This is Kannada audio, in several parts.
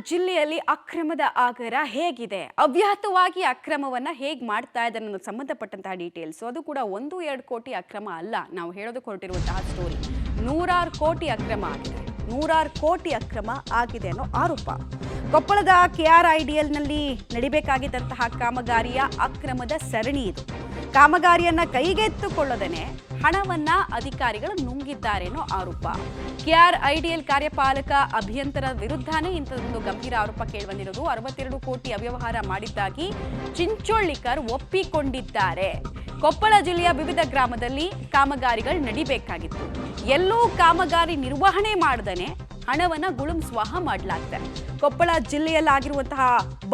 ಜಿಲ್ಲೆಯಲ್ಲಿ ಅಕ್ರಮದ ಆಗರ ಹೇಗಿದೆ, ಅವ್ಯಾಹತವಾಗಿ ಅಕ್ರಮವನ್ನ ಹೇಗೆ ಮಾಡ್ತಾ ಇದ್ದಾರೆ ಅನ್ನೋದು ಸಂಬಂಧಪಟ್ಟಂತಹ ಡೀಟೇಲ್ಸ್. ಅದು ಕೂಡ 1-2 ಕೋಟಿ ಅಕ್ರಮ ಅಲ್ಲ, ನಾವು ಹೇಳೋದಕ್ಕೆ ಹೊರಟಿರುವಂತಹ ಸ್ಟೋರಿ. 100 ಕೋಟಿ ಅಕ್ರಮ ಆಗಿದೆ, 100 ಕೋಟಿ ಅಕ್ರಮ ಆಗಿದೆ ಅನ್ನೋ ಆರೋಪ. ಕೊಪ್ಪಳದ KRIDLನಲ್ಲಿ ನಡಿಬೇಕಾಗಿದ್ದಂತಹ ಕಾಮಗಾರಿಯ ಅಕ್ರಮದ ಸರಣಿ ಇದು. ಕಾಮಗಾರಿಯನ್ನ ಕೈಗೆತ್ತಿಕೊಳ್ಳದೇನೆ ಹಣವನ್ನ ಅಧಿಕಾರಿಗಳು ನುಂಗಿದ್ದಾರೆ ಅನ್ನೋ ಆರೋಪ. KRIDL ಕಾರ್ಯಪಾಲಕ ಅಭಿಯಂತರ ವಿರುದ್ಧನೇ ಇಂಥದೊಂದು ಗಂಭೀರ ಆರೋಪ ಕೇಳಿಬಂದಿರೋದು. 62 ಕೋಟಿ ಅವ್ಯವಹಾರ ಮಾಡಿದ್ದಾಗಿ ಚಿಂಚೋಳಿಕರ್ ಒಪ್ಪಿಕೊಂಡಿದ್ದಾರೆ. ಕೊಪ್ಪಳ ಜಿಲ್ಲೆಯ ವಿವಿಧ ಗ್ರಾಮದಲ್ಲಿ ಕಾಮಗಾರಿಗಳು ನಡಿಬೇಕಾಗಿತ್ತು. ಎಲ್ಲೂ ಕಾಮಗಾರಿ ನಿರ್ವಹಣೆ ಮಾಡದೇನೆ ಹಣವನ್ನ ಗುಳುಂ-ಸ್ವಾಹ ಮಾಡಲಾಗಿದೆ. ಕೊಪ್ಪಳ ಜಿಲ್ಲೆಯಲ್ಲಾಗಿರುವಂತಹ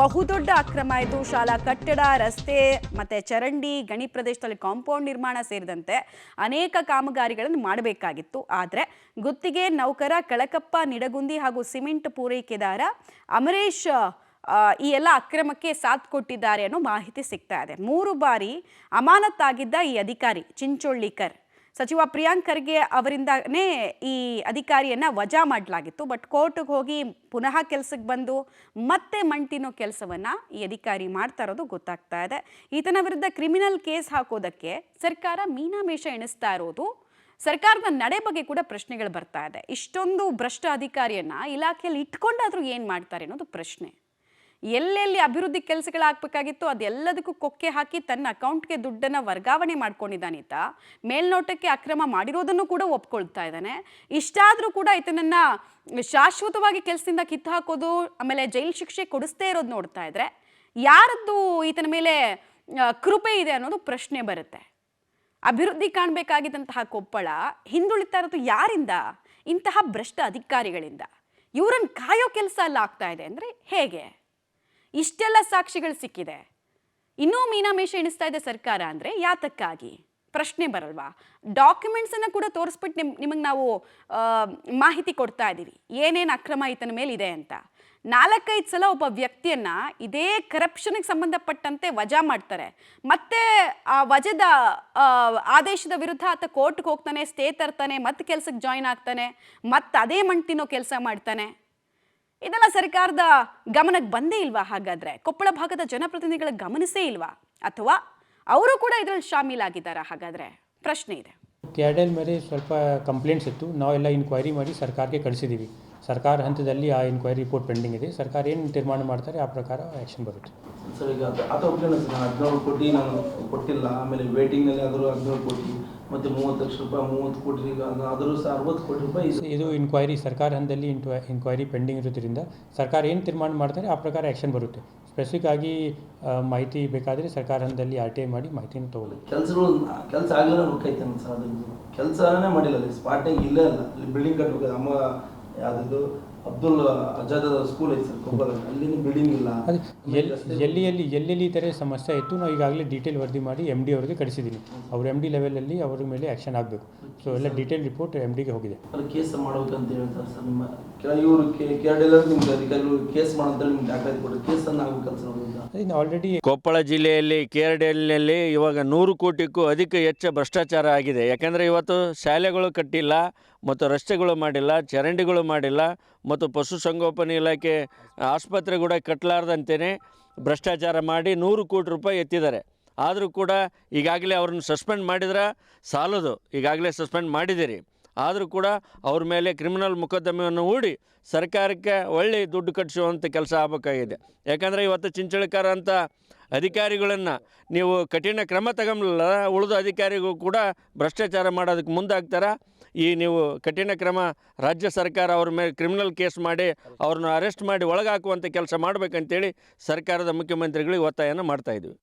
ಬಹುದೊಡ್ಡ ಅಕ್ರಮ ಇದು. ಶಾಲಾ ಕಟ್ಟಡ, ರಸ್ತೆ ಮತ್ತೆ ಚರಂಡಿ, ಗಣಿ ಪ್ರದೇಶದಲ್ಲಿ ಕಾಂಪೌಂಡ್ ನಿರ್ಮಾಣ ಸೇರಿದಂತೆ ಅನೇಕ ಕಾಮಗಾರಿಗಳನ್ನು ಮಾಡಬೇಕಾಗಿತ್ತು. ಆದರೆ ಗುತ್ತಿಗೆ ನೌಕರ ಕಳಕಪ್ಪ ನಿಡಗುಂದಿ ಹಾಗೂ ಸಿಮೆಂಟ್ ಪೂರೈಕೆದಾರ ಅಮರೇಶ್ ಈ ಎಲ್ಲ ಅಕ್ರಮಕ್ಕೆ ಸಾಥ್ ಕೊಟ್ಟಿದ್ದಾರೆ ಅನ್ನೋ ಮಾಹಿತಿ ಸಿಗ್ತಾ ಇದೆ. 3 ಬಾರಿ ಅಮಾನತಾಗಿದ್ದ ಈ ಅಧಿಕಾರಿ ಚಿಂಚೋಳಿಕರ್ ಸಚಿವ ಪ್ರಿಯಾಂಕ್ ಖರ್ಗೆ ಅವರಿಂದನೇ ಈ ಅಧಿಕಾರಿಯನ್ನ ವಜಾ ಮಾಡಲಾಗಿತ್ತು. ಬಟ್ ಕೋರ್ಟ್ಗೆ ಹೋಗಿ ಪುನಃ ಕೆಲಸಕ್ಕೆ ಬಂದು ಮತ್ತೆ ಮಣ್ತಿನೋ ಕೆಲಸವನ್ನ ಈ ಅಧಿಕಾರಿ ಮಾಡ್ತಾ ಇರೋದು ಗೊತ್ತಾಗ್ತಾ ಇದೆ. ಈತನ ವಿರುದ್ಧ ಕ್ರಿಮಿನಲ್ ಕೇಸ್ ಹಾಕೋದಕ್ಕೆ ಸರ್ಕಾರ ಮೀನಾಮೇಷ ಎಣಿಸ್ತಾ ಇರೋದು. ಸರ್ಕಾರದ ನಡೆ ಬಗ್ಗೆ ಕೂಡ ಪ್ರಶ್ನೆಗಳು ಬರ್ತಾ ಇದೆ. ಇಷ್ಟೊಂದು ಭ್ರಷ್ಟ ಅಧಿಕಾರಿಯನ್ನ ಇಲಾಖೆಯಲ್ಲಿ ಇಟ್ಕೊಂಡಾದ್ರೂ ಏನು ಮಾಡ್ತಾರೆ ಅನ್ನೋದು ಪ್ರಶ್ನೆ. ಎಲ್ಲೆಲ್ಲಿ ಅಭಿವೃದ್ಧಿ ಕೆಲಸಗಳಾಗಬೇಕಾಗಿತ್ತು ಅದೆಲ್ಲದಕ್ಕೂ ಕೊಕ್ಕೆ ಹಾಕಿ ತನ್ನ ಅಕೌಂಟ್ಗೆ ದುಡ್ಡನ್ನು ವರ್ಗಾವಣೆ ಮಾಡ್ಕೊಂಡಿದ್ದಾನೀತ. ಮೇಲ್ನೋಟಕ್ಕೆ ಅಕ್ರಮ ಮಾಡಿರೋದನ್ನು ಕೂಡ ಒಪ್ಕೊಳ್ತಾ ಇದ್ದಾನೆ. ಇಷ್ಟಾದರೂ ಕೂಡ ಈತನನ್ನ ಶಾಶ್ವತವಾಗಿ ಕೆಲಸದಿಂದ ಕಿತ್ತು ಹಾಕೋದು, ಆಮೇಲೆ ಜೈಲು ಶಿಕ್ಷೆ ಕೊಡಿಸ್ತೇ ಇರೋದು ನೋಡ್ತಾ ಇದ್ರೆ ಯಾರದ್ದು ಈತನ ಮೇಲೆ ಕೃಪೆ ಇದೆ ಅನ್ನೋದು ಪ್ರಶ್ನೆ ಬರುತ್ತೆ. ಅಭಿವೃದ್ಧಿ ಕಾಣಬೇಕಾಗಿದ್ದಂತಹ ಕೊಪ್ಪಳ ಹಿಂದುಳಿತಾ ಇರೋದು ಯಾರಿಂದ? ಇಂತಹ ಭ್ರಷ್ಟ ಅಧಿಕಾರಿಗಳಿಂದ. ಇವರನ್ನು ಕಾಯೋ ಕೆಲಸ ಎಲ್ಲ ಆಗ್ತಾ ಇದೆ ಅಂದರೆ ಹೇಗೆ? ಇಷ್ಟೆಲ್ಲ ಸಾಕ್ಷಿಗಳು ಸಿಕ್ಕಿದೆ, ಇನ್ನೂ ಮೀನಾಮೇಷ ಎಣಿಸ್ತಾ ಇದೆ ಸರ್ಕಾರ ಅಂದರೆ ಯಾತಕ್ಕಾಗಿ? ಪ್ರಶ್ನೆ ಬರಲ್ವಾ? ಡಾಕ್ಯುಮೆಂಟ್ಸನ್ನು ಕೂಡ ತೋರಿಸ್ಬಿಟ್ಟು ನಿಮಗೆ ನಾವು ಮಾಹಿತಿ ಕೊಡ್ತಾ ಇದ್ದೀವಿ ಏನೇನು ಅಕ್ರಮ ಈತನ ಮೇಲೆ ಇದೆ ಅಂತ. 4-5 ಸಲ ಒಬ್ಬ ವ್ಯಕ್ತಿಯನ್ನ ಇದೇ ಕರಪ್ಷನ್ಗೆ ಸಂಬಂಧಪಟ್ಟಂತೆ ವಜಾ ಮಾಡ್ತಾರೆ. ಮತ್ತೆ ಆ ವಜದ ಆದೇಶದ ವಿರುದ್ಧ ಆತ ಕೋರ್ಟ್ಗೆ ಹೋಗ್ತಾನೆ, ಸ್ಟೇ ತರ್ತಾನೆ, ಮತ್ತೆ ಕೆಲಸಕ್ಕೆ ಜಾಯಿನ್ ಆಗ್ತಾನೆ, ಮತ್ತೆ ಅದೇ ಮಣ್ಣು ತಿನ್ನೋ ಕೆಲಸ ಮಾಡ್ತಾನೆ. ಇದೆಲ್ಲ ಸರ್ಕಾರದ ಗಮನಕ್ಕೆ ಬಂದೇ ಇಲ್ವಾ? ಹಾಗಾದ್ರೆ ಕೊಪ್ಪಳ ಭಾಗದ ಜನಪ್ರತಿನಿಧಿಗಳ ಗಮನಿಸೇ ಇಲ್ವಾ? ಅಥವಾ ಅವರು ಕೂಡ ಇದರಲ್ಲಿ ಶಾಮೀಲಾಗಿದ್ದಾರಾ? ಹಾಗಾದ್ರೆ ಪ್ರಶ್ನೆ ಇದೆ. KRIDL ಮೇಲೆ ಸ್ವಲ್ಪ ಕಂಪ್ಲೇಂಟ್ಸ್ ಇತ್ತು, ನಾವೆಲ್ಲ ಇನ್ಕ್ವೈರಿ ಮಾಡಿ ಸರ್ಕಾರಕ್ಕೆ ಕಳಿಸಿದ್ದೀವಿ. ಸರ್ಕಾರ ಹಂತದಲ್ಲಿ ಆ ಇನ್ಕ್ವೈರಿ ರಿಪೋರ್ಟ್ ಪೆಂಡಿಂಗ್ ಇದೆ. ಸರ್ಕಾರ ಏನು ತೀರ್ಮಾನ ಮಾಡ್ತಾರೆ ಆ ಪ್ರಕಾರ ಆ್ಯಕ್ಷನ್ ಬರುತ್ತೆ. ಸರ್, ಈಗ ಅದು 17 ಕೋಟಿ ನಾನು ಕೊಟ್ಟಿಲ್ಲ, ಆಮೇಲೆ ವೇಟಿಂಗ್ನಲ್ಲಿ ಆದರೂ 17 ಕೋಟಿ ಮತ್ತು 30 ಲಕ್ಷ ರೂಪಾಯಿ, 30 ಕೋಟಿ, ಈಗ ಆದರೂ ಸಹ 60 ಕೋಟಿ ರೂಪಾಯಿ ಇದು ಇನ್ಕ್ವೈರಿ ಸರ್ಕಾರ ಹಂತದಲ್ಲಿ ಇನ್ಕ್ವೈರಿ ಪೆಂಡಿಂಗ್ ಇರೋದ್ರಿಂದ ಸರ್ಕಾರ ಏನು ತೀರ್ಮಾನ ಮಾಡ್ತಾರೆ ಆ ಪ್ರಕಾರ ಆ್ಯಕ್ಷನ್ ಬರುತ್ತೆ. ಸ್ಪೆಸಿಫಿಕ್ ಆಗಿ ಮಾಹಿತಿ ಬೇಕಾದರೆ ಸರ್ಕಾರ ಹಂತದಲ್ಲಿ RTI ಮಾಡಿ ಮಾಹಿತಿನ ತೊಗೊಳ್ಳಿ. ಕೆಲಸ ಆಗಲಿಲ್ಲ ನುಕ್ಕೈತೆ ಸರ್, ಅದು ಕೆಲಸನೇ ಮಾಡಿಲ್ಲ. ಅಲ್ಲಿ ಸ್ಪಾಟಿಂಗ್ ಇಲ್ಲೇ ಅಲ್ಲ, ಅಲ್ಲಿ ಬಿಲ್ಡಿಂಗ್ ಕಟ್ಟಬೇಕು. ಅಮ್ಮ ಯಾವುದಿದು ಅಬ್ದುಲ್ ಅಜಾದ್ ಸ್ಕೂಲ್ ಐತೆ ಸರ್ ಕೊಪ್ಪಳದಲ್ಲಿ, ಅಲ್ಲಿನ ಬಿಲ್ಡಿಂಗ್ ಇಲ್ಲ. ಎಲ್ಲೆಲ್ಲಿ ಈ ಥರ ಸಮಸ್ಯೆ ಇತ್ತು ನಾವು ಈಗಾಗಲೇ ಡೀಟೇಲ್ ವರದಿ ಮಾಡಿ MD ಅವರಿಗೆ ಕಳಿಸಿದ್ದೀನಿ. ಅವ್ರ MD ಲೆವೆಲಲ್ಲಿ ಅವ್ರ ಮೇಲೆ ಆ್ಯಕ್ಷನ್ ಆಗಬೇಕು. ಸೊ ಎಲ್ಲ ಡೀಟೇಲ್ ರಿಪೋರ್ಟ್ MDಗೆ ಹೋಗಿದೆ. ಅಲ್ಲಿ ಕೇಸ್ ಮಾಡಬೇಕಂತ ಹೇಳ್ತಾರೆ ಸರ್. ನಿಮ್ಮ ಇವರು KRIDL ನಿಮ್ಗೆ ಅಧಿಕಾರಿಗಳು ಕೇಸ್ ಮಾಡೋಂಥೇಳಿ ನಿಮ್ಗೆ ದಾಖಲೆ ಕೊಟ್ಟರೆ ಕೇಸನ್ನು ಆಗಬೇಕಂತ ಸರ್. ಆಲ್ರೆಡಿ ಕೊಪ್ಪಳ ಜಿಲ್ಲೆಯಲ್ಲಿ KRIDLನಲ್ಲಿ ಇವಾಗ 100 ಕೋಟಿಗೂ ಹೆಚ್ಚು ಭ್ರಷ್ಟಾಚಾರ ಆಗಿದೆ. ಯಾಕೆಂದರೆ ಇವತ್ತು ಶಾಲೆಗಳು ಕಟ್ಟಿಲ್ಲ, ಮತ್ತು ರಸ್ತೆಗಳು ಮಾಡಿಲ್ಲ, ಚರಂಡಿಗಳು ಮಾಡಿಲ್ಲ, ಮತ್ತು ಪಶುಸಂಗೋಪನೆ ಇಲಾಖೆ ಆಸ್ಪತ್ರೆ ಕೂಡ ಕಟ್ಟಲಾರ್ದಂತೆಯೇ ಭ್ರಷ್ಟಾಚಾರ ಮಾಡಿ 100 ಕೋಟಿ ರೂಪಾಯಿ ಎತ್ತಿದ್ದಾರೆ. ಆದರೂ ಕೂಡ ಈಗಾಗಲೇ ಅವ್ರನ್ನ ಸಸ್ಪೆಂಡ್ ಮಾಡಿದ್ರೆ ಸಾಲದು, ಈಗಾಗಲೇ ಸಸ್ಪೆಂಡ್ ಮಾಡಿದ್ದೀರಿ. ಆದರೂ ಕೂಡ ಅವ್ರ ಮೇಲೆ ಕ್ರಿಮಿನಲ್ ಮೊಕದ್ದಮೆಯನ್ನು ಹೂಡಿ ಸರ್ಕಾರಕ್ಕೆ ಒಳ್ಳೆ ದುಡ್ಡು ಕಟ್ಟಿಸುವಂಥ ಕೆಲಸ ಆಗಬೇಕಾಗಿದೆ. ಯಾಕಂದರೆ ಇವತ್ತು ಚಿಂಚೋಳಿಕರ್ ಅಂತ ಅಧಿಕಾರಿಗಳನ್ನು ನೀವು ಕಠಿಣ ಕ್ರಮ ತಗೊಂಬಲ್ಲ, ಉಳಿದ ಅಧಿಕಾರಿಗಳು ಕೂಡ ಭ್ರಷ್ಟಾಚಾರ ಮಾಡೋದಕ್ಕೆ ಮುಂದಾಗ್ತಾರೆ. ಈ ನೀವು ಕಠಿಣ ಕ್ರಮ ರಾಜ್ಯ ಸರ್ಕಾರ ಅವ್ರ ಮೇಲೆ ಕ್ರಿಮಿನಲ್ ಕೇಸ್ ಮಾಡಿ ಅವ್ರನ್ನ ಅರೆಸ್ಟ್ ಮಾಡಿ ಒಳಗಾಕುವಂಥ ಕೆಲಸ ಮಾಡಬೇಕಂತೇಳಿ ಸರ್ಕಾರದ ಮುಖ್ಯಮಂತ್ರಿಗಳಿಗೆ ಒತ್ತಾಯನ ಮಾಡ್ತಾಯಿದ್ವಿ.